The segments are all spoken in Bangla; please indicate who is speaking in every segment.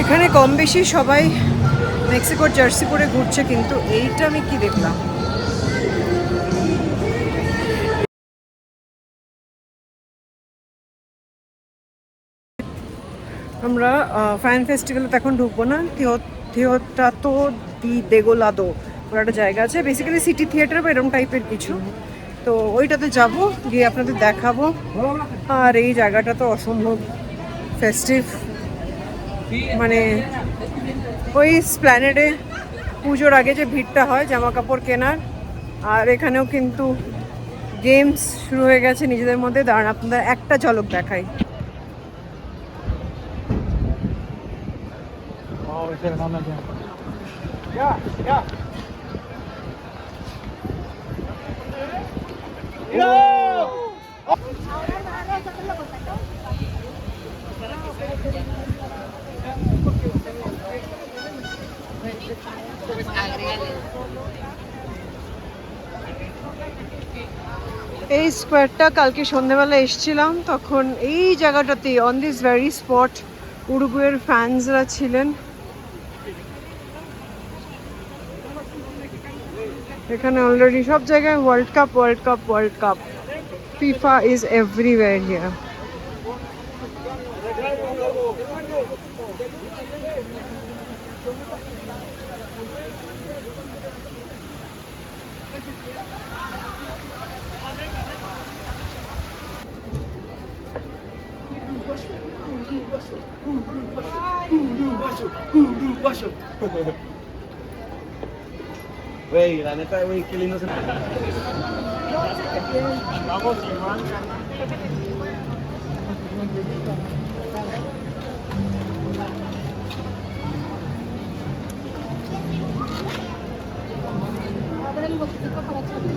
Speaker 1: এখানে কম বেশি সবাই মেক্সিকোর জার্সি পরে ঘুরছে, কিন্তু এইটা আমি কি দেখলাম, আমরা ফ্যান ফেস্টিভ্যালে তো এখন ঢুকবো না। থিওটাতো দি দেগোলাদো ওর একটা জায়গা আছে, বেসিক্যালি সিটি থিয়েটার বা এরকম টাইপের কিছু। তো ওইটাতে যাব, গিয়ে আপনাদের দেখাবো। আর এই জায়গাটা তো অসম্ভব ফেস্টিভ, মানে ওই স্প্ল্যানেডে পুজোর আগে যে ভিড়টা হয় জামা কাপড় কেনার, আর এখানেও কিন্তু গেমস শুরু হয়ে গেছে নিজেদের মধ্যে। দাঁড়ান আপনাদের একটা ঝলক দেখাই। এই স্কোয়ারটা কালকে সন্ধ্যেবেলা এসেছিলাম, তখন এই জায়গাটাতে অন দিস ভেরি স্পট উরুগুয়ের ফ্যান্সরা ছিলেন। এখানে অলরেডি সব জায়গায় world cup world cup world cup, FIFA is everywhere here.
Speaker 2: Güey, la neta, güey, qué lindo se... Vamos, Iván.
Speaker 3: Abre el botoncito para echarle.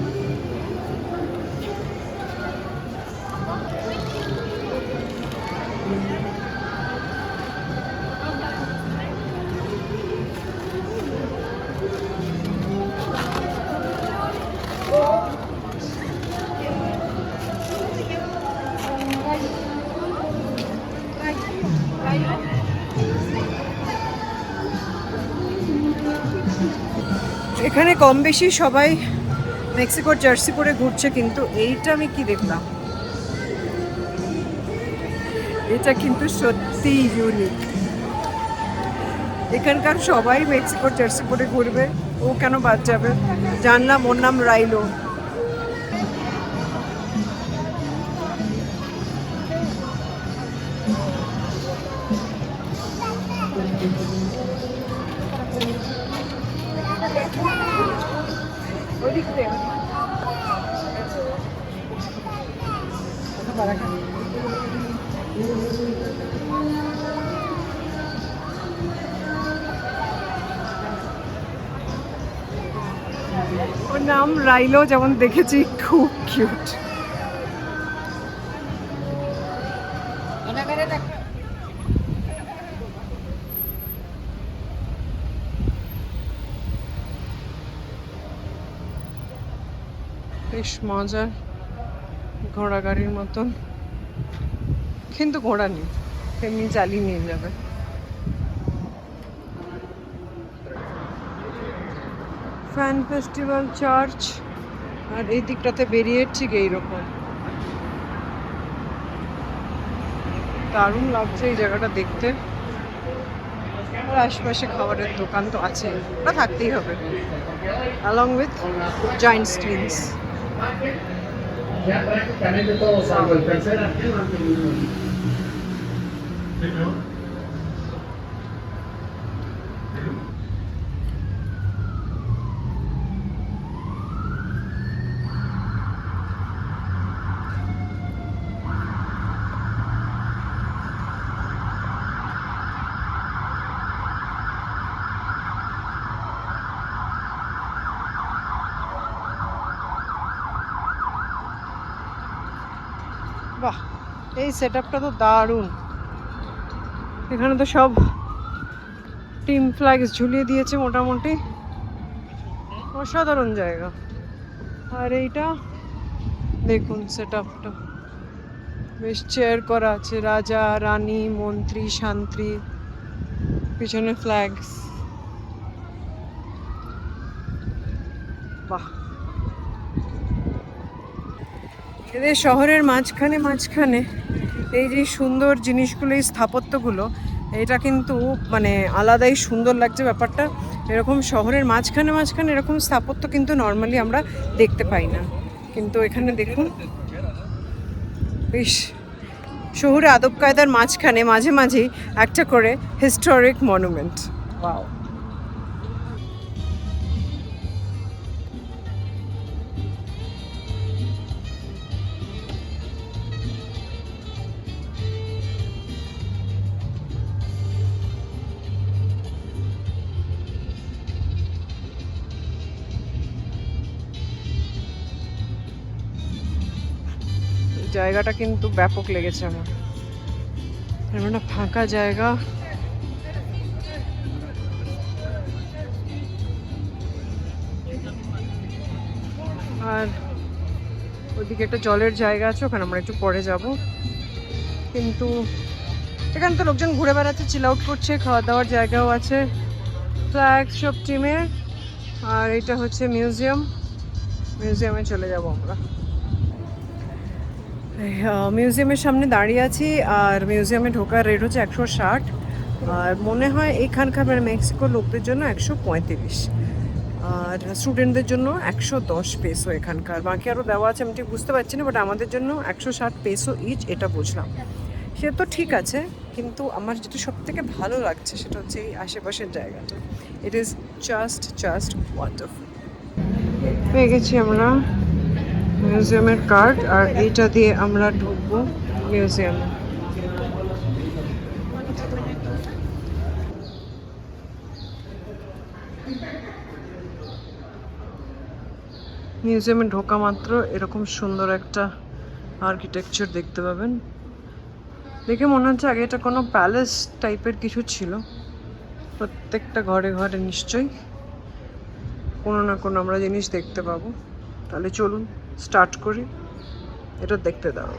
Speaker 1: এখানে কম বেশি সবাই মেক্সিকোর জার্সি পরে ঘুরছে, কিন্তু এইটা আমি কি দেখলাম, এটা কিন্তু সত্যি ইউনিক। এখানকার সবাই মেক্সিকোর জার্সি পরে ঘুরবে, ও কেন বাদ যাবে। জানলাম ওর নাম রাইলো। ওর নাম রাইলো, যেমন দেখেছি খুব কিউট। বেশ মজার, ঘোড়া গাড়ির মতন, কিন্তু ঘোড়া নেই, এমনি চালিয়ে নিয়ে যাবে। ফ্যান ফেস্টিভ্যাল চার্চ, আর এই দিকটাতে বেরিয়ে ঠিক এইরকম। দারুণ লাগছে এই জায়গাটা দেখতে। আর আশপাশে খাবারের দোকান তো আছে, ওটা থাকতেই হবে, along with giant screens.
Speaker 4: Ya prácticamente todo salvo el tercer arquero ante el
Speaker 1: বাহ, এই সেটআপটা তো দারুণ। এখানে তো সব টিম ফ্ল্যাগস ঝুলিয়ে দিয়েছে মোটামুটি, অসাধারণ জায়গা। আর এইটা দেখুন সেটআপটা, বেশ চেয়ার করা আছে, রাজা রানী মন্ত্রী শান্ত্রী পিছনে ফ্ল্যাগস, বাহ। এদের শহরের মাঝখানে মাঝখানে এই যে সুন্দর জিনিসগুলো, এই স্থাপত্যগুলো, এটা কিন্তু মানে আলাদাই সুন্দর লাগছে ব্যাপারটা। এরকম শহরের মাঝখানে মাঝখানে এরকম স্থাপত্য কিন্তু নর্মালি আমরা দেখতে পাই না, কিন্তু এখানে দেখুন বেশ শহুরে আদব কায়দার মাঝখানে মাঝে মাঝেই একটা করে হিস্টোরিক মনুমেন্ট। ওয়াও। জায়গাটা কিন্তু ব্যাপক লেগেছে আমার, এমন একটা ফাঁকা জায়গা। আর ওইদিকে একটা জলের জায়গা আছে, ওখানে আমরা একটু পরে যাব। কিন্তু এখানে তো লোকজন ঘুরে বেড়াচ্ছে, চিল আউট করছে, খাওয়া দাওয়ার জায়গাও আছে ফ্ল্যাগ শপ টিমের। আর এটা হচ্ছে মিউজিয়াম, মিউজিয়ামে চলে যাব আমরা। মিউজিয়ামের সামনে দাঁড়িয়ে আছি, আর মিউজিয়ামে ঢোকার রেট হচ্ছে 160, আর মনে হয় এখানকার মানে মেক্সিকোর লোকদের জন্য 135, আর স্টুডেন্টদের জন্য 110 পেসো এখানকার। বাকি আরও দেওয়া আছে, আমি ঠিক বুঝতে পারছি না, বাট আমাদের জন্য 160 পেসো ইচ, এটা বুঝলাম। সে তো ঠিক আছে, কিন্তু আমার যেটা সব থেকে ভালো লাগছে সেটা হচ্ছে এই আশেপাশের জায়গাটা। It is just wonderful. পেয়ে গেছি আমরা মিউজিয়ামের কার্ড, আর এইটা দিয়ে আমরা ঢুকবো মিউজিয়ামে। মিউজিয়ামে ঢোকা মাত্র এরকম সুন্দর একটা আর্কিটেকচার দেখতে পাবেন। দেখে মনে হচ্ছে আগে এটা কোনো প্যালেস টাইপের কিছু ছিল। প্রত্যেকটা ঘরে ঘরে নিশ্চয়ই কোনো না কোনো আমরা জিনিস দেখতে পাবো। তাহলে চলুন স্টার্ট করি, এটা দেখতে দাও।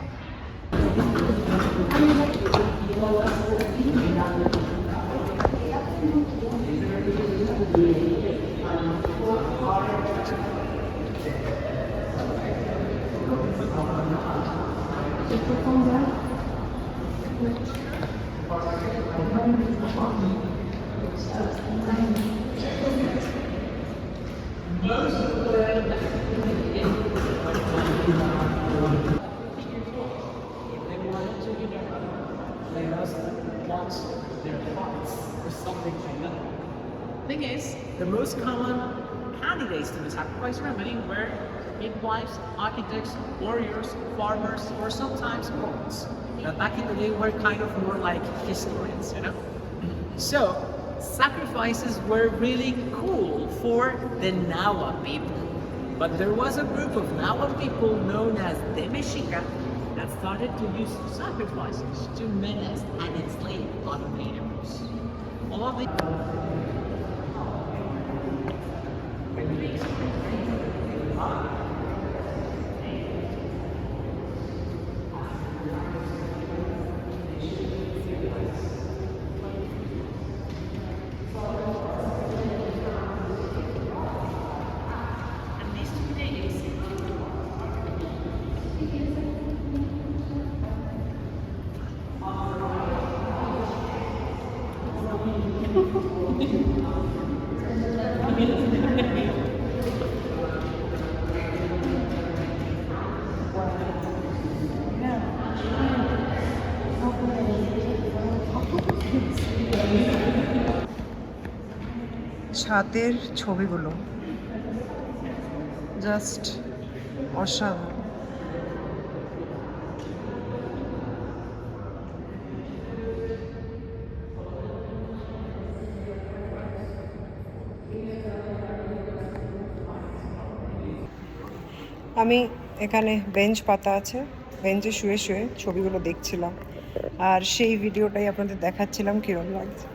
Speaker 5: Thing is, the most common candidates to the sacrifice ceremony were midwives, architects, warriors, farmers, or sometimes poets. That back in the day were kind of more like historians, you know? So, sacrifices were really cool for the Nahua people. But there was a group of Nahua people known as the Mexica that started to use sacrifices to menace and enslave other natives. All of the
Speaker 1: ছাদের ছবিগুলো জাস্ট অসাধারণ। আমি এখানে বেঞ্চ পাতা আছে, বেঞ্চে শুয়ে শুয়ে ছবিগুলো দেখছিলাম, আর সেই ভিডিওটাই আপনাদের দেখাচ্ছিলাম কিরকম লাগছে।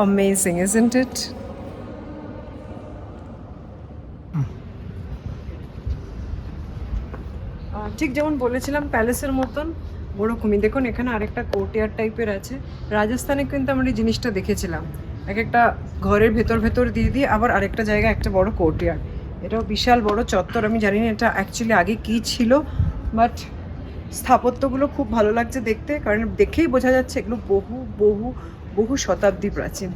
Speaker 1: Amazing, isn't it? ঠিক যেমন বলেছিলাম প্যালেসের মতন, ওরকমই দেখুন এখানে আরেকটা কোর্টইয়ার্ড টাইপের আছে। রাজস্থানে কিন্তু আমরা এই জিনিসটা দেখেছিলাম, এক একটা ঘরের ভেতর ভেতর দিয়ে দিয়ে আবার আরেকটা জায়গায় একটা বড় কোর্টইয়ার্ড। এটাও বিশাল বড় চত্বর। আমি জানি না এটা অ্যাকচুয়ালি আগে কী ছিল, বাট স্থাপত্যগুলো খুব ভালো লাগছে দেখতে, কারণ দেখেই বোঝা যাচ্ছে এগুলো বহু বহু বহু শতাব্দী প্রাচীন।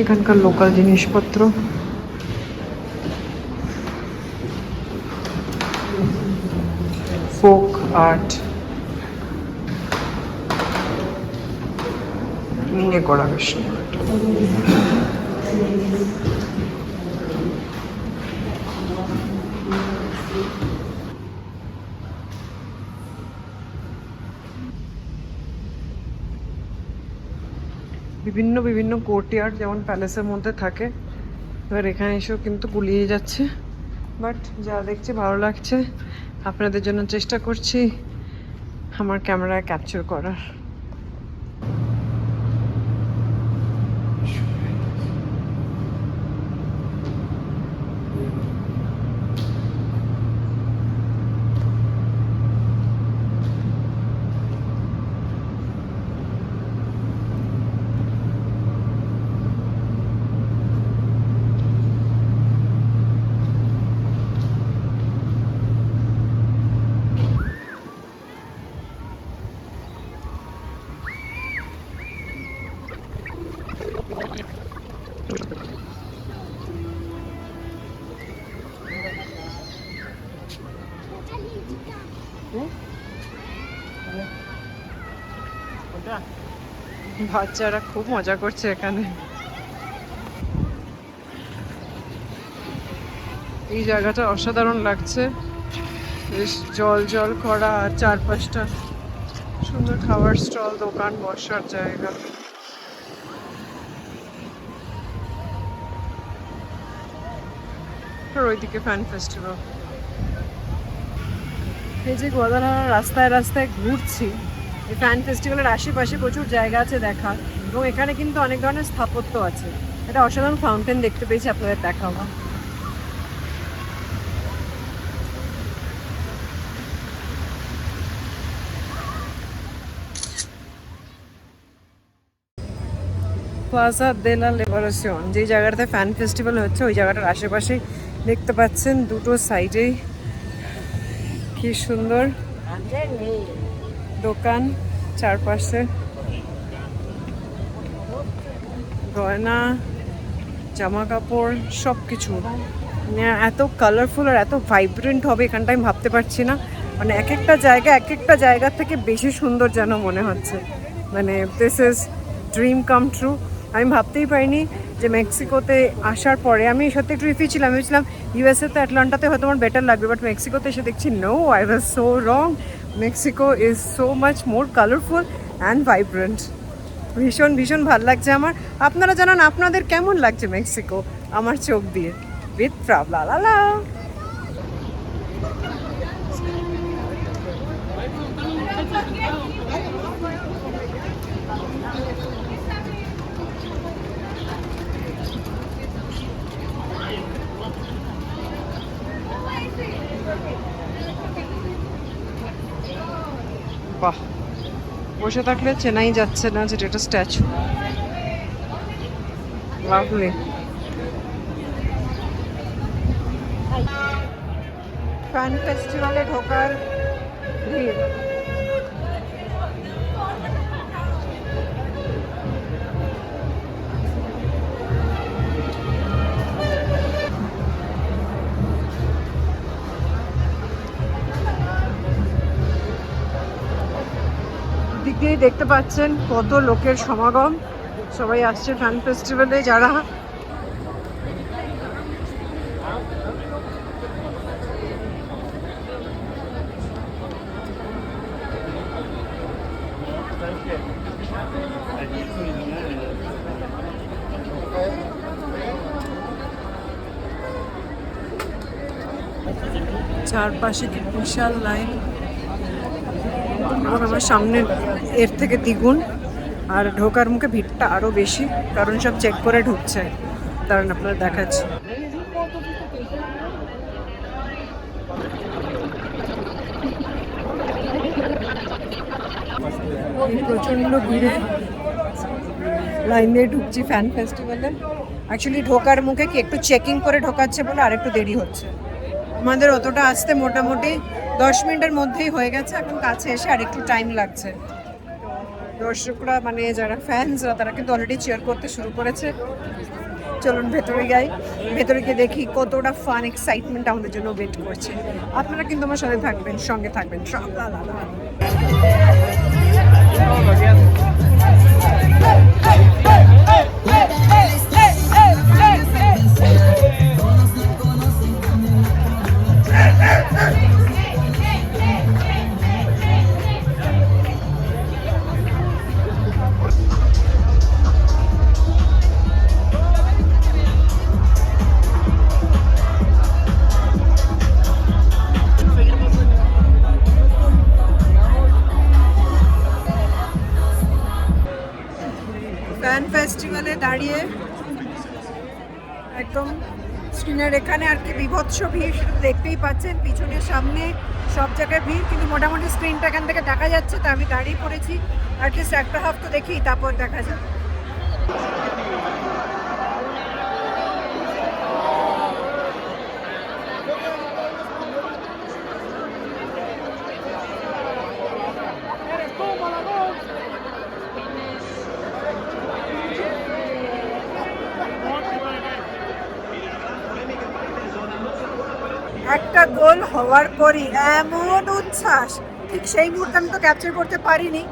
Speaker 1: এখানকার লোকাল জিনিসপত্র, ফোক আর্ট নিয়ে করা বেশ। বিভিন্ন বিভিন্ন কোর্টইয়ার্ড যেমন প্যালেসের মধ্যে থাকে, এবার এখানে এসেও কিন্তু গুলিয়ে যাচ্ছে, বাট যা দেখছি ভালো লাগছে। আপনাদের জন্য চেষ্টা করছি আমার ক্যামেরায় ক্যাপচার করার। বাচ্চারা খুব মজা করছে এখানে। এই জায়গাটা অসাধারণ লাগছে, বেশ জল জল করা, আর চারপাশটা সুন্দর খাবার স্টল, দোকান, বসার জায়গা। আর ওইদিকে ফ্যান ফেস্টিভ্যাল। এই যে গোয়ালপাড়ার রাস্তায় রাস্তায় ঘুরছি, এই ফ্যান ফেস্টিভ্যালের আশেপাশে প্রচুর জায়গা আছে দেখার, এবং এখানে কিন্তু অনেক ধরনের স্থাপত্য আছে। এটা অসাধারণ ফাউন্টেন দেখতে পেয়েছি, আপনাদের দেখাবো। প্লাজা দে লা লিবারেশন, যেই জায়গাটাতে ফ্যান ফেস্টিভ্যাল হচ্ছে ওই জায়গাটার আশেপাশেই দেখতে পাচ্ছেন দুটো সাইডেই কি সুন্দর দোকান, চারপাশে গয়না, জামা কাপড়, সব কিছু এত কালারফুল আর এত ভাইব্রেন্ট হবে এখানটা আমি ভাবতে পারছি না। মানে এক একটা জায়গা থেকে বেশি সুন্দর যেন মনে হচ্ছে। মানে this is dream come true. আমি ভাবতেই পারিনি যে মেক্সিকোতে আসার পরে, আমি সত্যি একটু রিফি ছিলাম, ভেবেছিলাম ইউএসএতে অ্যাটলান্টাতে হয়তো আমার বেটার লাগবে, বাট মেক্সিকোতে এসে দেখছি no, I was so wrong. Mexico is so much more colourful and vibrant. ভীষণ ভীষণ ভালো লাগছে আমার। আপনারা জানান আপনাদের কেমন লাগছে মেক্সিকো আমার চোখ দিয়ে, উইথ প্রাবলা লালা। বাহ, বসে থাকলে চেনাই যাচ্ছে না যেটা একটা স্ট্যাচু। লাভলি। ফ্যান ফেস্টিভ্যালে ঢোকার ভিড়। দিক দিয়েই দেখতে পাচ্ছেন কত লোকের সমাগম, সবাই আসছে ফ্যান ফেস্টিভ্যালে। যারা চারপাশে কি বিশাল লাইন, এবং আমার সামনে এর থেকে দ্বিগুণ। আর ঢোকার মুখে ভিড়টা আরও বেশি, কারণ সব চেক করে ঢুকছে। দাঁড়ান আপনারা দেখাচ্ছি। প্রচণ্ড ভিড়ে লাইন দিয়ে ঢুকছি ফ্যান ফেস্টিভ্যালে। অ্যাকচুয়ালি ঢোকার মুখে কি একটু চেকিং করে ঢোকাচ্ছে বলে আরেকটু দেরি হচ্ছে। আমাদের অতটা আসতে মোটামুটি 10 মিনিটের মধ্যেই হয়ে গেছে, এখন কাছে এসে আরেকটু টাইম লাগছে। দর্শকরা মানে যারা ফ্যান্সরা তারা কিন্তু অলরেডি চিয়ার করতে শুরু করেছে। চলুন ভেতরে যাই, ভেতরে গিয়ে দেখি কতটা ফান এক্সাইটমেন্ট আমাদের জন্য ওয়েট করছে। আপনারা কিন্তু আমার সাথে থাকবেন, সঙ্গে থাকবেন। ফ্যান ফেস্টিভ্যালে দাঁড়িয়ে একদম স্ক্রিনের এখানে আর কি বিভৎস ভিড়, সেটা দেখতেই পাচ্ছেন। পিছনের সামনে সব জায়গায় ভিড়, কিন্তু মোটামুটি স্ক্রিনটা এখান থেকে দেখা যাচ্ছে। তা আমি দাঁড়িয়ে পড়েছি, অ্যাটলিস্ট একটা হাফ তো দেখি, তারপর দেখা যাবে। একটা গোল হওয়ার পরই এমন উচ্ছ্বাস, ঠিক সেই মুহূর্তে আমি তো ক্যাপচার করতে পারিনি,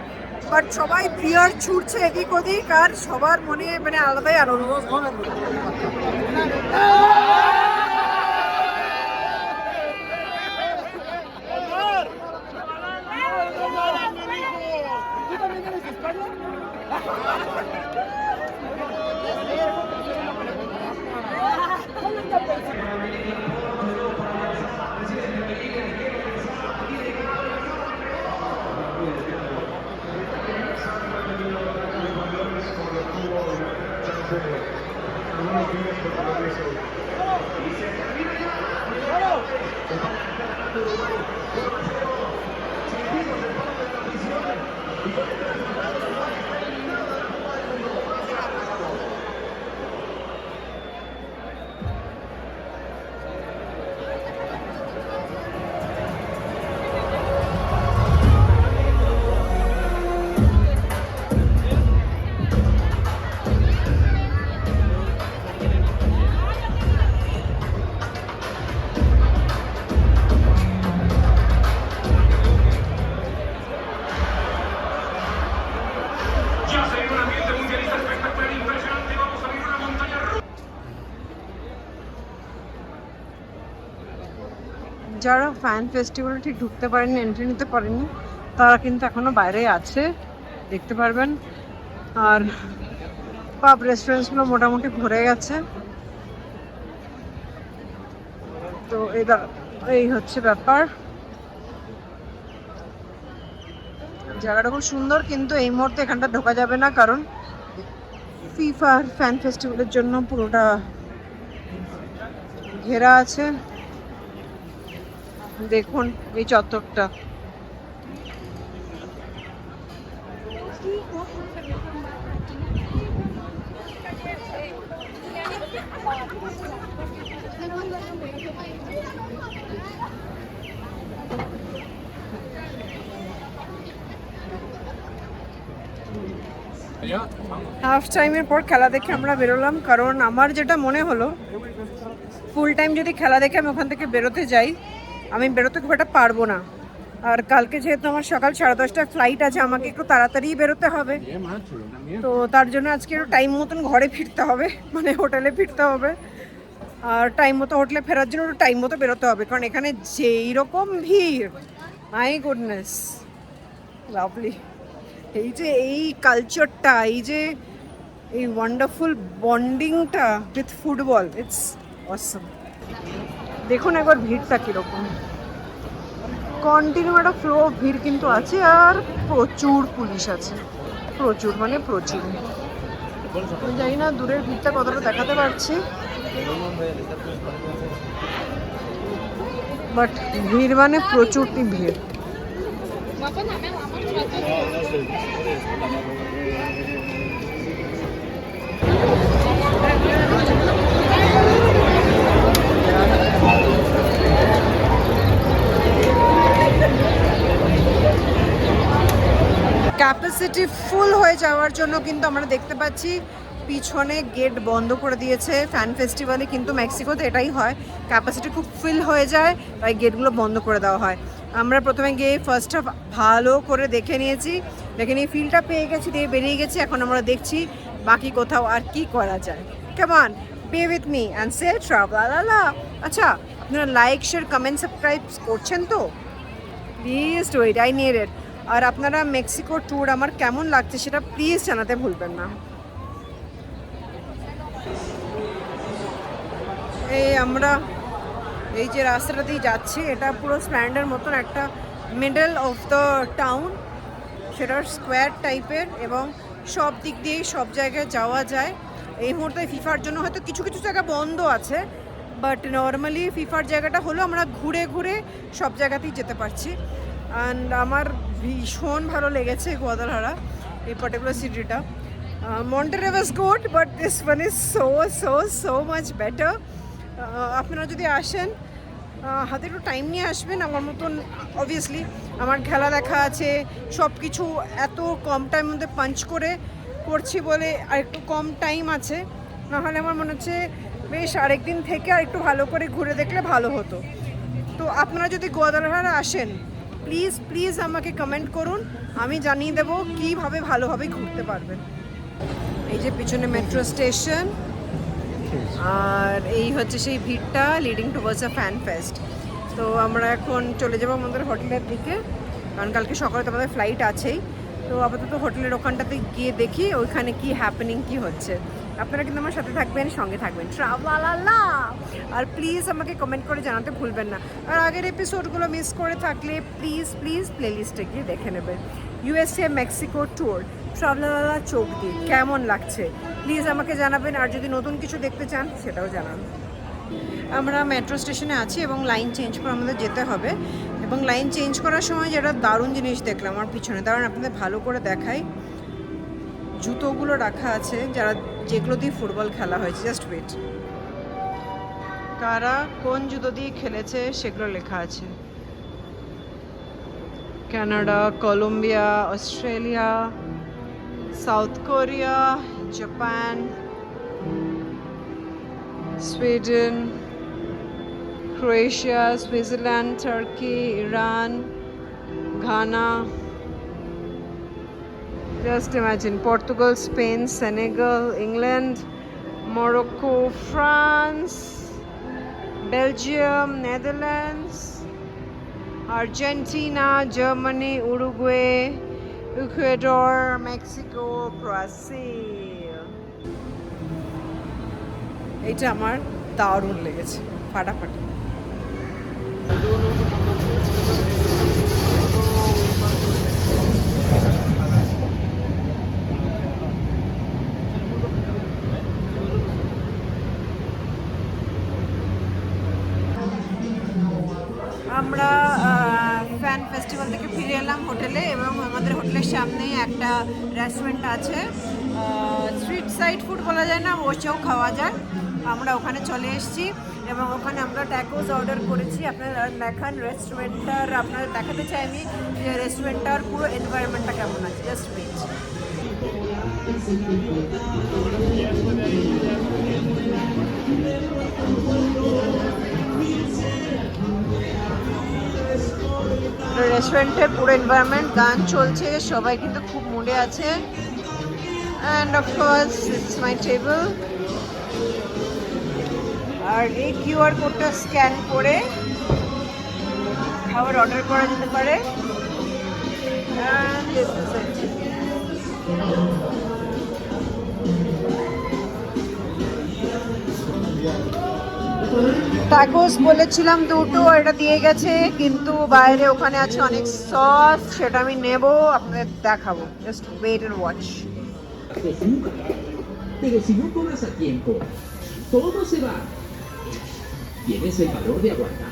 Speaker 1: বাট সবাই বিয়ার ছুটছে এদিক ওদিক, আর সবার মনে মানে আলাদাই আনন্দ। যারা ফ্যান ফেস্টিভ্যালে ঠিক ঢুকতে পারেনি, এন্ট্রি নিতে পারেনি, তারা কিন্তু এখনো বাইরে আছে, দেখতে পারবেন। আর পাব রেস্টুরেন্টসগুলো মোটামুটি ভরে গেছে। তো এই হচ্ছে ব্যাপার। জায়গাটা খুব সুন্দর, কিন্তু এই মুহূর্তে এখানটা ঢোকা যাবে না, কারণ ফিফা ফ্যান ফেস্টিভ্যালের জন্য পুরোটা ঘেরা আছে। দেখুন এই চত্বরটা। হাফ টাইমের পর খেলা দেখে আমরা বেরোলাম, কারণ আমার যেটা মনে হলো ফুল টাইম যদি খেলা দেখে আমি ওখান থেকে বেরোতে যাই, আমি বেরোতে খুব একটা পারবো না। আর কালকে যেহেতু আমার সকাল 10:30টায় ফ্লাইট আছে, আমাকে একটু তাড়াতাড়ি বেরোতে হবে। তো তার জন্য আজকে একটু টাইম মতন ঘরে ফিরতে হবে, মানে হোটেলে ফিরতে হবে। আর টাইম মতো হোটেলে ফেরার জন্য একটু টাইম মতো বেরোতে হবে, কারণ এখানে যেই রকম ভিড়, মাই গুডনেস, লাভলি। এই যে এই কালচারটা, এই যে এই ওয়ান্ডারফুল বন্ডিংটা উইথ ফুটবল, ইটস অসম। দেখুন একবার ভিড়টা কীরকম। কন্টিনিউ একটা ফ্লো অফ ভিড় কিন্তু আছে, আর প্রচুর পুলিশ আছে, প্রচুর মানে প্রচুর। আমি জানি না দূরের ভিড়টা কতটা দেখাতে পারছি, বাট ভিড় মানে প্রচুর ভিড়। ক্যাপাসিটি ফুল হয়ে যাওয়ার জন্য কিন্তু আমরা দেখতে পাচ্ছি পিছনে গেট বন্ধ করে দিয়েছে। ফ্যান ফেস্টিভ্যালে কিন্তু মেক্সিকোতে এটাই হয়, ক্যাপাসিটি খুব ফিল হয়ে যায়, তাই গেটগুলো বন্ধ করে দেওয়া হয়। আমরা প্রথমে গিয়ে ফার্স্ট হাফ ভালো করে দেখে নিয়েছি, দেখে নিয়ে ফিলটা পেয়ে গেছি, দিয়ে বেরিয়ে গেছি। এখন আমরা দেখছি বাকি কোথাও আর কি করা যায়। কেমন be with me and say travelala। আচ্ছা, আপনারা লাইক শেয়ার কমেন্ট সাবস্ক্রাইব করছেন তো? Please do it, I need it. আর আপনারা মেক্সিকো ট্যুর আমার কেমন লাগছে সেটা প্লিজ জানাতে ভুলবেন না। এই আমরা এই যে রাস্তাটাতেই যাচ্ছি, এটা পুরো স্প্ল্যান্ডের মতন একটা মিডল অফ দ্য টাউন, সেটা স্কোয়ার টাইপের এবং সব দিক দিয়েই সব জায়গায় যাওয়া যায়। এই মুহূর্তে ফিফার জন্য হয়তো কিছু কিছু জায়গা বন্ধ আছে, বাট নর্মালি ফিফার জায়গাটা হলো আমরা ঘুরে ঘুরে সব জায়গাতেই যেতে পারছি। অ্যান্ড আমার ভীষণ ভালো লেগেছে গোয়াদালহারা, এই পার্টিকুলার সিটিটা। Monterrey was good, but this one is so so so much better. আপনারা যদি আসেন হাতে একটু টাইম নিয়ে আসবেন। আমার মতন অবভিয়াসলি আমার খেলা দেখা আছে, সব কিছু এত কম টাইমের মধ্যে পাঞ্চ করে করছি বলে আর একটু কম টাইম আছে, নাহলে আমার মনে হচ্ছে বেশ আরেকদিন থেকে আর একটু ভালো করে ঘুরে দেখলে ভালো হতো। তো আপনারা যদি গোয়াদালহারা আসেন প্লিজ প্লিজ আমাকে কমেন্ট করুন, আমি জানিয়ে দেবো কীভাবে ভালোভাবে ঘুরতে পারবেন। এই যে পিছনে মেট্রো স্টেশন, আর এই হচ্ছে সেই ভিড়টা লিডিং টুয়ার্ডস আ ফ্যান ফেস্ট। তো আমরা এখন চলে যাবো আমাদের হোটেলের দিকে, কারণ কালকে সকালে তো আমাদের ফ্লাইট আছেই। তো আপাতত হোটেলের ওখানটাতে গিয়ে দেখি ওইখানে কি হ্যাপেনিং কি হচ্ছে। আপনারা কিন্তু আমার সাথে থাকবেন, সঙ্গে থাকবেন ট্রাভেলালা। আর প্লিজ আমাকে কমেন্ট করে জানাতে ভুলবেন না। আর আগের এপিসোডগুলো মিস করে থাকলে প্লিজ প্লিজ প্লেলিস্টে গিয়ে দেখে নেবেন। ইউএসএ মেক্সিকো ট্যুর ট্রাভেলালা চোখ দিয়ে কেমন লাগছে প্লিজ আমাকে জানাবেন। আর যদি নতুন কিছু দেখতে চান সেটাও জানান। আমরা মেট্রো স্টেশনে আছি এবং লাইন চেঞ্জ করে আমাদের যেতে হবে। এবং লাইন চেঞ্জ করার সময় যেটা দারুণ জিনিস দেখলাম আমার পিছনে, দাঁড়ান আপনাদের ভালো করে দেখাই। জুতোগুলো রাখা আছে যেগুলো দিয়ে ফুটবল খেলা হয়েছে, জাস্ট ওয়েট, কারা কোন জুতো দিয়ে খেলেছে সেগুলো লেখা আছে। Canada, Colombia, Australia, South Korea, Japan, Sweden, Croatia, Switzerland, Turkey, Iran, Ghana, just imagine, Portugal, Spain, Senegal, England, Morocco, France, Belgium, Netherlands, Argentina, Germany, Uruguay, Ecuador, Mexico, Brazil. এটা আমার দারুণ লেগেছে, ফাটাফাটি। আমরা ফ্যান ফেস্টিভ্যাল থেকে ফিরে এলাম হোটেলে, এবং আমাদের হোটেলের সামনেই একটা রেস্টুরেন্ট আছে, স্ট্রিট সাইড ফুড বলা যায় না, বসেও খাওয়া যায়। আমরা ওখানে চলে এসেছি এবং ওখানে আমরা ট্যাকোস অর্ডার করেছি। আপনারা দেখান রেস্টুরেন্টটার, আপনাদের দেখাতে চাই আমি যে রেস্টুরেন্টটার পুরো এনভায়রনমেন্টটা কেমন আছে, জাস্ট ওয়েট। রেস্টুরেন্টের পুরো এনভায়রনমেন্ট, গান চলছে, সবাই কিন্তু খুব মুডে আছে। And of course it's my table. আর এই কিউআর কোডটা স্ক্যান করে খাবার অর্ডার করা যেতে পারে। And this is it. Tacos বলেছিলাম দুটো, এটা দিয়ে গেছে, কিন্তু বাইরে ওখানে আছে অনেক সস, সেটা আমি নেব, আপনাদের দেখাবো। Just wait and watch.
Speaker 6: Pero si no cobras a tiempo, todo se va. ¿Tienes el valor de aguantar?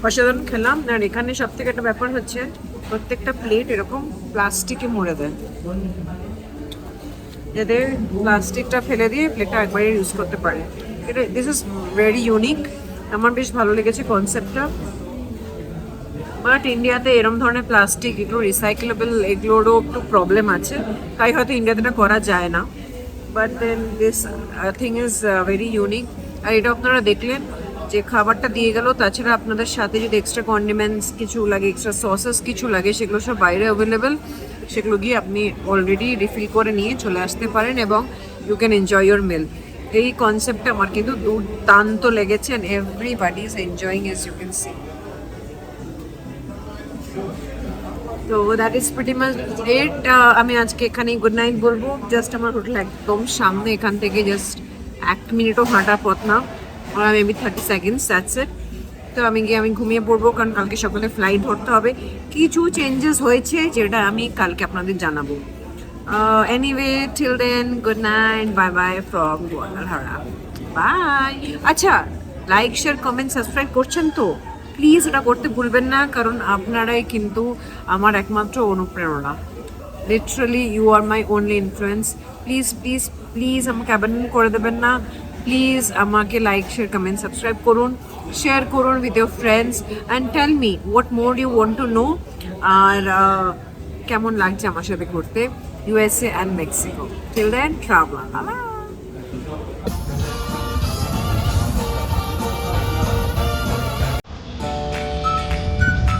Speaker 1: অসাধারণ খেলাম। আর এখানে সব থেকে একটা ব্যাপার হচ্ছে প্রত্যেকটা প্লেট এরকম প্লাস্টিকে মুড়ে দেয়, যাতে প্লাস্টিকটা ফেলে দিয়ে প্লেটটা একবারে ইউজ করতে পারে। এটা দিস ইজ ভেরি ইউনিক, আমার বেশ ভালো লেগেছে কনসেপ্টটা। বাট ইন্ডিয়াতে এরম ধরনের প্লাস্টিক এগুলো রিসাইকেলেবল এগুলোরও একটু প্রবলেম আছে, তাই হয়তো ইন্ডিয়াতে এটা করা যায় না। But then this thing is very unique. আর এটা আপনারা দেখলেন যে খাবারটা দিয়ে গেল, তাছাড়া আপনাদের সাথে যদি এক্সট্রা কন্ডিমেন্টস কিছু লাগে, এক্সট্রা সসেস কিছু লাগে, সেগুলো সব বাইরে অ্যাভেলেবেল, সেগুলো গিয়ে আপনি অলরেডি রিফিল করে নিয়ে চলে আসতে পারেন এবং you can enjoy your meal. এই কনসেপ্টটা আমার কিন্তু দুর্দান্ত লেগেছে, everybody is enjoying as you can see. তো that is pretty much it. আমি আজকে এখানেই গুড নাইট বলবো। জাস্ট আমার হোটেল একদম সামনে, এখান থেকে জাস্ট 1 মিনিটও হাঁটার পথ না, মেবি 30 সেকেন্ডস, দ্যাটস ইট। তো আমি ঘুমিয়ে পড়বো, কারণ কালকে সকালে ফ্লাইট ধরতে হবে। কিছু চেঞ্জেস হয়েছে যেটা আমি কালকে আপনাদের জানাবো। Anyway till then good night, bye bye from Goalpara, bye. আচ্ছা, লাইক শেয়ার কমেন্ট সাবস্ক্রাইব করছেন তো? প্লিজ এটা করতে ভুলবেন না, কারণ আপনারাই কিন্তু আমার একমাত্র অনুপ্রেরণা। Literally you are my only influence. Please please please আমাকে অ্যাবান্ডন করে দেবেন না। প্লিজ আমাকে লাইক শেয়ার কমেন্ট সাবস্ক্রাইব করুন, শেয়ার করুন with your friends and tell me what more you want to know. আর কেমন লাগছে আমার সাথে ঘুরতে USA and Mexico. Till then travel.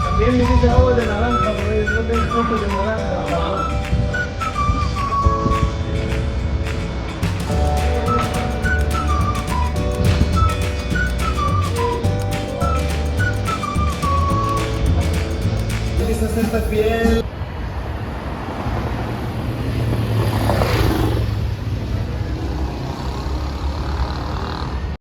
Speaker 2: También me dice agua de naranja, porque yo tengo fotos de naranja. Tienes que hacer piel.